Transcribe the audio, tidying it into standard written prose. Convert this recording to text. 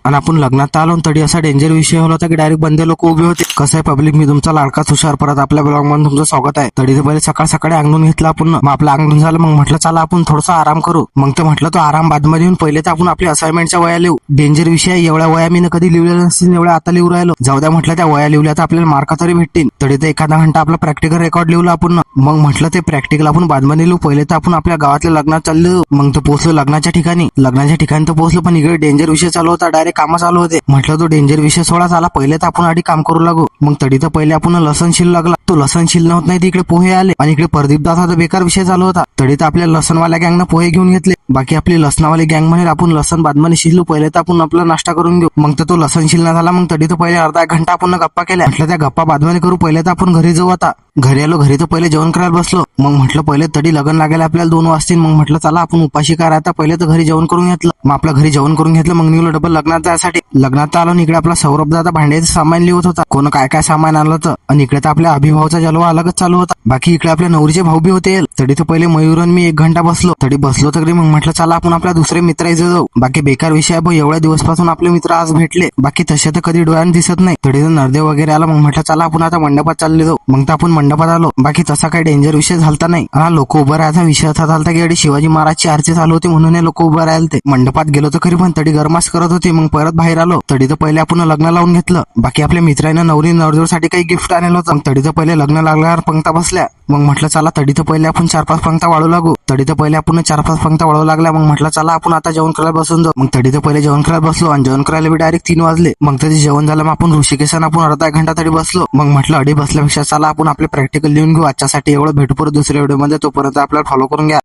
आणि आपण लग्नात आलो तरी असा डेंजर विषय होता की डायरेक्ट बंदे लोक उभे होते. कसं आहे पब्लिक, मी तुमचा लाडका तुषार परत आपल्या ब्लॉग मध्ये तुमचं स्वागत आहे. तरी पहिले सकाळ सकाळी अंगणून घेतलं आपण. मग आपलं अंगणून झालं, मग म्हटलं चला आपण थोडासा आराम करू. मग ते म्हटलं तो आराम बादमध्ये येऊन पहिले तर आपण आपल्या असाइनमेंटच्या वया लिहू. डेंजर विषय, एवढ्या वया मी कधी लिहिलेल्या नसतील एवढ्या आता लिहू राहिलो. जाऊ द्या म्हटलं, त्या वया लिहिल्या तर आपल्याला मार्क तरी भेटतील. तरी तर एखादा घंटा आपला प्रॅक्टिकल रेकॉर्ड लिहिलं आपण. मग म्हटलं ते प्रॅक्टिकल आपण बादमध्ये लिहू. पहिले तर आपण आपल्या गावातल्या लग्नात चाललो. मग तो पोहोचलो लग्नाच्या ठिकाणी तर पोहोचलो, पण इकडे डेंजर विषय चालू होता. डायरेक्ट काम चालू होते. म्हटलं तो डेंजर विषय सोडा झाला, पहिले तर आपण आधी काम करू लागू. मग तडी तर पहिले आपण लसण शिल लागला. तो लसण शिल होत नाही, तिकडे पोहे आले. आणि इकडे प्रदीप दादा तर बेकार विषय चालू होता. तडी तर आपल्या लसणवाल्या गँगनं पोहे घेऊन घेतले. बाकी आपली लसणावाली गँग म्हणेल आपण लसण बादमाने शिजलो. पहिले तर आपण आपला नाश्ता करून घेऊ. मग तर तो लसण शिलना झाला. मग तडी तर पहिले अर्धा एक घंटा आपण गप्पा केल्या. म्हटलं त्या गप्पा बादमाने करू, पहिले तर आपण घरी जाऊ. आता घरी आलो, घरी तर पहिले जेवण करायला बसलो. मग म्हटलं पहिले तडी लग्न लागायला आपल्याला 2 वाजतील. मग म्हटलं चला आपण उपाशी काय राहता, पहिले तर घरी जेवण करून घेतलं. मग आपल्या घरी जेवण करून घेतलं. मग निघलो डबल लग्नात जायसाठी. लग्नात आलो, इकडे आपला सौरभ दादा भांड्याचं सामान लिहत होता. कोण काय काय सामान आणलं होतं. आणि इकडे तर आपल्या अभिभावचा जलवा अलगच चालू होता. बाकी इकडे आपल्या नवरीचे भाऊ बी होते. तडी तर पहिले मयूरन मी 1 घंटा बसलो. तडी बसलो तरी मग म्हटलं चला आपण आपल्या दुसरे मित्र जाऊ. बाकी बेकार विषय आहे, एवढ्या दिवसपासून आपले मित्र आज भेटले. बाकी तसे तर कधी डोळ्याने दिसत नाही. तडी तर नरदेव वगैरे आला. मग म्हटलं चला आपण आता मंडपात चालले जाऊ. मग तर आपण मंडपात आलो. बाकी तसा काही डेंजर विषय झालता नाही. हा लोक उभं राहायचा विषय असा झालता की शिवाजी महाराजची आरती चालू होती म्हणून हे लोक उभं राहिले. मंडपात गेलो तर खरी, पण तडी गरमास करत होती. मग परत बाहेर आलो. तडी तर पहिले आपण लग्न लावून घेतलं. बाकी आपल्या मित्रांना नवरी नवरदेवासाठी काही गिफ्ट आणलं होतं. तडी तर पहिले लग्न लागल्यावर पंक्ता बसल्या. मग म्हटलं चला तडी तर पहिले आपण 4-5 पंक्ता वाढू लागू. तडी तर पहिले आपण 4-5 पंक्ता वाढू लागल्या. मग म्हटलं चला आपण आता जेवण करायला बसून जाऊ. मग तडी तर पहिले जेवण करायला बसलो. आणि जेवण करायला बी डायरेक्ट 3 वाजले. मग तरी जेवण झालं. मग आपण ऋषिकेशन आपण अर्धा 1 घंटा तरी बसलो. मग म्हटलं अडी बसल्यापेक्षा चला आपण आपले प्रॅक्टिकल लिहून घेऊ आजच्यासाठी. एवढं भेटू परत दुसऱ्या व्हिडिओमध्ये. तोपर्यंत आपल्याला फॉलो करून घ्या.